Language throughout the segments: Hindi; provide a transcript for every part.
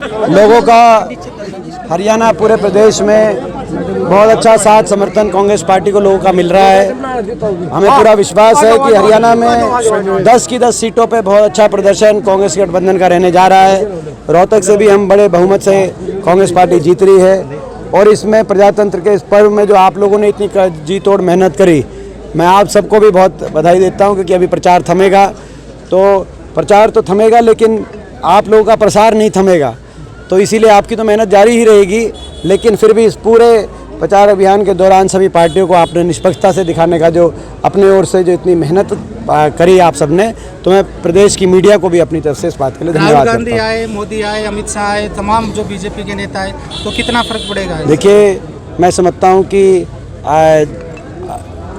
लोगों का हरियाणा पूरे प्रदेश में बहुत अच्छा साथ समर्थन कांग्रेस पार्टी को लोगों का मिल रहा है। हमें पूरा विश्वास है कि हरियाणा में 10 की 10 सीटों पे बहुत अच्छा प्रदर्शन कांग्रेस गठबंधन का रहने जा रहा है। रोहतक से भी हम बड़े बहुमत से कांग्रेस पार्टी जीत रही है और इसमें प्रजातंत्र के इस पर्व में जो आप लोगों ने इतनी जी तोड़ मेहनत करी, मैं आप सबको भी बहुत बधाई देता हूँ, क्योंकि अभी प्रचार थमेगा तो प्रचार तो थमेगा लेकिन आप लोगों का प्रसार नहीं थमेगा, तो इसीलिए आपकी तो मेहनत जारी ही रहेगी। लेकिन फिर भी इस पूरे प्रचार अभियान के दौरान सभी पार्टियों को आपने निष्पक्षता से दिखाने का जो अपने ओर से जो इतनी मेहनत करी आप सबने, तो मैं प्रदेश की मीडिया को भी अपनी तरफ से इस बात के लिए धन्यवाद करता हूं। राहुल गांधी आए, मोदी आए, अमित शाह आए, तमाम जो बीजेपी के नेता आए, तो कितना फर्क पड़ेगा? देखिए, मैं समझता हूँ कि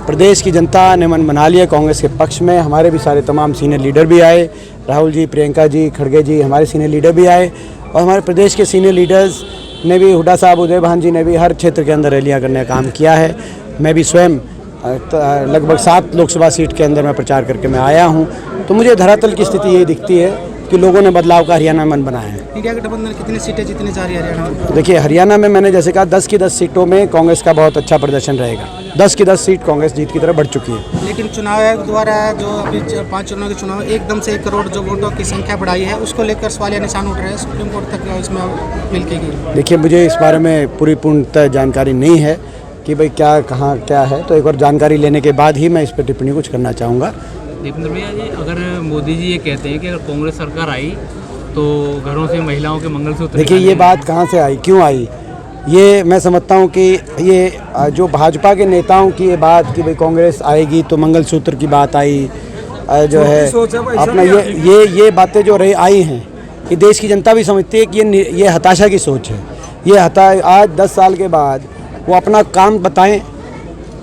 प्रदेश की जनता ने मन बना लिया कांग्रेस के पक्ष में। हमारे भी सारे तमाम सीनियर लीडर भी आए, राहुल जी, प्रियंका जी, खड़गे जी, हमारे सीनियर लीडर भी आए और हमारे प्रदेश के सीनियर लीडर्स ने भी, हुड्डा साहब, उदय भान जी ने भी हर क्षेत्र के अंदर रैलियां करने का काम किया है। मैं भी स्वयं लगभग 7 लोकसभा सीट के अंदर मैं प्रचार करके मैं आया हूं, तो मुझे धरातल की स्थिति यही दिखती है कि लोगों ने बदलाव का हरियाणा में मन बनाया है। इंडिया गठबंधन कितनी सीटें जीतने जा रही है हरियाणा में? देखिए, हरियाणा में मैंने जैसे कहा 10 की 10 सीटों में कांग्रेस का बहुत अच्छा प्रदर्शन रहेगा। 10 की 10 सीट कांग्रेस जीत की तरफ बढ़ चुकी है। लेकिन चुनाव आयोग द्वारा जो अभी 5 चुनाव के चुनाव एकदम से 1 करोड़ जो वोटों की संख्या बढ़ाई है, उसको लेकर सवालिया निशान उठ रहे हैं। सुप्रीम कोर्ट तक इसमें अपील की गई। देखिए, मुझे इस बारे में पूरी पूर्णतः जानकारी नहीं है कि भाई क्या कहाँ क्या है, तो एक बार जानकारी लेने के बाद ही मैं इस पर टिप्पणी कुछ करना चाहूँगा। दीपेंद्र भैया जी, अगर मोदी जी ये कहते हैं कि अगर कांग्रेस सरकार आई तो घरों से महिलाओं के मंगलसूत्र, देखिए ये बात कहाँ से आई, क्यों आई, ये मैं समझता हूँ कि ये जो भाजपा के नेताओं की ये बात कि भाई कांग्रेस आएगी तो मंगलसूत्र की बात आई, जो है अपना ये बातें जो रही आई हैं, ये देश की जनता भी समझती है कि ये हताशा की सोच है। ये आज 10 साल के बाद वो अपना काम बताएं,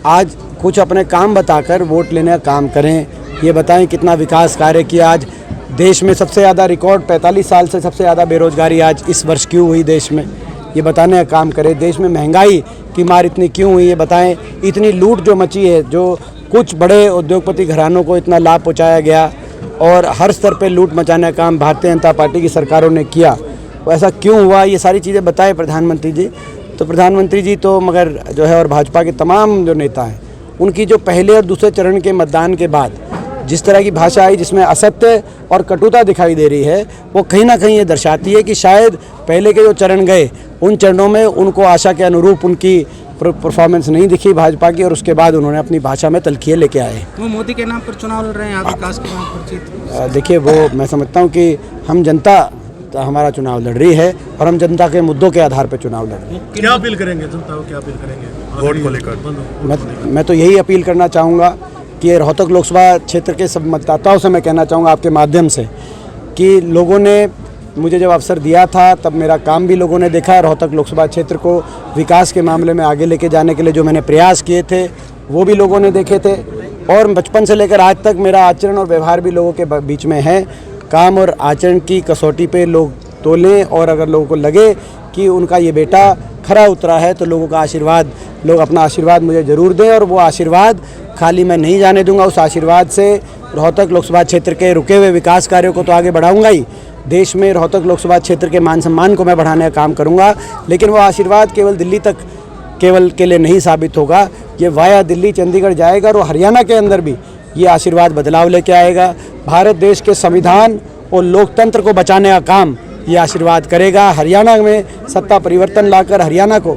आज कुछ अपने काम बताकर वोट लेने का काम करें, ये बताएं कितना विकास कार्य किया। आज देश में सबसे ज़्यादा रिकॉर्ड 45 साल से सबसे ज़्यादा बेरोजगारी आज इस वर्ष क्यों हुई देश में, ये बताने का काम करें। देश में महंगाई की मार इतनी क्यों हुई, ये बताएं। इतनी लूट जो मची है, जो कुछ बड़े उद्योगपति घरानों को इतना लाभ पहुंचाया गया और हर स्तर पे लूट मचाने का काम भारतीय जनता पार्टी की सरकारों ने किया, वो ऐसा क्यों हुआ, ये सारी चीज़ें बताएं प्रधानमंत्री जी। तो प्रधानमंत्री जी तो मगर जो है और भाजपा के तमाम जो नेता हैं, उनकी जो पहले और दूसरे चरण के मतदान के बाद जिस तरह की भाषा आई, जिसमें असत्य और कटुता दिखाई दे रही है, वो कहीं ना कहीं ये दर्शाती है कि शायद पहले के जो चरण गए, उन चरणों में उनको आशा के अनुरूप उनकी परफॉर्मेंस नहीं दिखी भाजपा की, और उसके बाद उन्होंने अपनी भाषा में तलखिए लेके आए। वो मोदी के नाम पर चुनाव लड़ रहे हैं, विकास के नाम पर जीत। देखिए, वो मैं समझता हूँ कि हम जनता हमारा चुनाव लड़ रही है और हम जनता के मुद्दों के आधार पर चुनाव लड़ रहे हैं। क्या अपील करेंगे जनता को, क्या अपील करेंगे वोट को लेकर? मैं तो यही अपील करना चाहूँगा कि रोहतक लोकसभा क्षेत्र के सब मतदाताओं से मैं कहना चाहूँगा आपके माध्यम से कि लोगों ने मुझे जब अवसर दिया था तब मेरा काम भी लोगों ने देखा। रोहतक लोकसभा क्षेत्र को विकास के मामले में आगे लेके जाने के लिए जो मैंने प्रयास किए थे वो भी लोगों ने देखे थे, और बचपन से लेकर आज तक मेरा आचरण और व्यवहार भी लोगों के बीच में है। काम और आचरण की कसौटी पे लोग तोलें, और अगर लोगों को लगे कि उनका ये बेटा खरा उतरा है तो लोगों का आशीर्वाद, लोग अपना आशीर्वाद मुझे ज़रूर दें, और वो आशीर्वाद खाली मैं नहीं जाने दूंगा। उस आशीर्वाद से रोहतक लोकसभा क्षेत्र के रुके हुए विकास कार्यों को तो आगे बढ़ाऊंगा ही, देश में रोहतक लोकसभा क्षेत्र के मान सम्मान को मैं बढ़ाने का काम करूंगा। लेकिन वो आशीर्वाद केवल दिल्ली तक केवल के लिए नहीं साबित होगा, ये वाया दिल्ली चंडीगढ़ जाएगा, और हरियाणा के अंदर भी ये आशीर्वाद बदलाव लेके आएगा। भारत देश के संविधान और लोकतंत्र को बचाने का काम ये आशीर्वाद करेगा। हरियाणा में सत्ता परिवर्तन लाकर हरियाणा को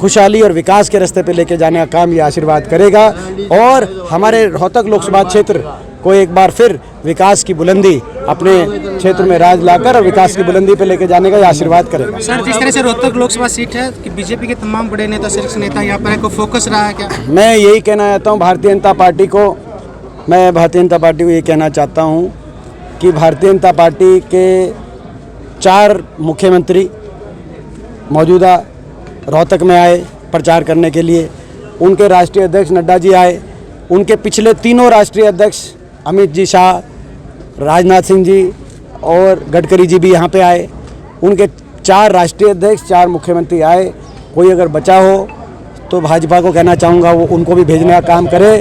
खुशहाली और विकास के रास्ते पे लेके जाने का काम ये आशीर्वाद करेगा, और हमारे रोहतक लोकसभा क्षेत्र को एक बार फिर विकास की बुलंदी अपने क्षेत्र में राज लाकर और विकास की बुलंदी पे लेके जाने का ये आशीर्वाद करेगा। सर, जिस तरह से रोहतक लोकसभा सीट है कि बीजेपी के तमाम बड़े नेता, शीर्ष नेता यहाँ पर को फोकस रहा है क्या? मैं यही कहना चाहता हूँ भारतीय जनता पार्टी को, ये कहना चाहता हूँ कि भारतीय जनता पार्टी के 4 मुख्यमंत्री मौजूदा रोहतक में आए प्रचार करने के लिए। उनके राष्ट्रीय अध्यक्ष नड्डा जी आए, उनके पिछले 3 राष्ट्रीय अध्यक्ष अमित जी शाह, राजनाथ सिंह जी और गडकरी जी भी यहाँ पे आए। उनके 4 राष्ट्रीय अध्यक्ष, 4 मुख्यमंत्री आए। कोई अगर बचा हो तो भाजपा को कहना चाहूँगा वो उनको भी भेजने का काम करे।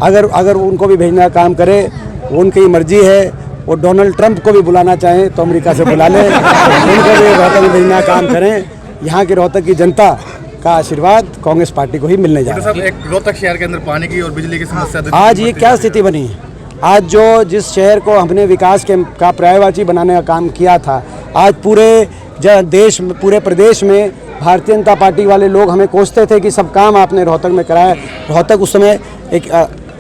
अगर उनको भी भेजने का काम करे, उनकी मर्जी है, वो डोनाल्ड ट्रंप को भी बुलाना चाहें तो अमेरिका से बुला लें, उनको भी रोहतक में भेजना काम करें। यहाँ की रोहतक की जनता का आशीर्वाद कांग्रेस पार्टी को ही मिलने जा रहा है। साहब, एक रोहतक शहर के अंदर पानी की और बिजली की समस्या तो आज ये क्या स्थिति बनी है? आज जो जिस शहर को हमने विकास का पर्यायवाची बनाने का काम किया था, आज पूरे देश में, पूरे प्रदेश में भारतीय जनता पार्टी वाले लोग हमें कोसते थे कि सब काम आपने रोहतक में कराया। रोहतक उस समय एक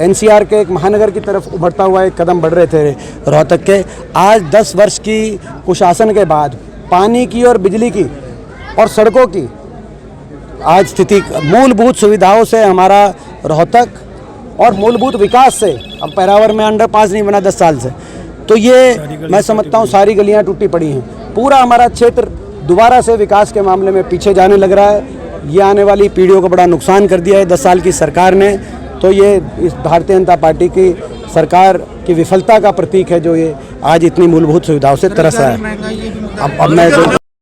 एनसीआर के एक महानगर की तरफ उभरता हुआ एक कदम बढ़ रहे थे रोहतक के। आज 10 वर्ष की कुशासन के बाद पानी की और बिजली की और सड़कों की आज स्थिति, मूलभूत सुविधाओं से हमारा रोहतक और मूलभूत विकास से, अब पैरावर में अंडरपास नहीं बना 10 साल से, तो ये मैं समझता हूँ सारी गलियाँ टूटी पड़ी हैं। पूरा हमारा क्षेत्र दोबारा से विकास के मामले में पीछे जाने लग रहा है। ये आने वाली पीढ़ियों को बड़ा नुकसान कर दिया है 10 साल की सरकार ने। तो ये इस भारतीय जनता पार्टी की सरकार की विफलता का प्रतीक है जो ये आज इतनी मूलभूत सुविधाओं से तरस रहा है। अब मैं जो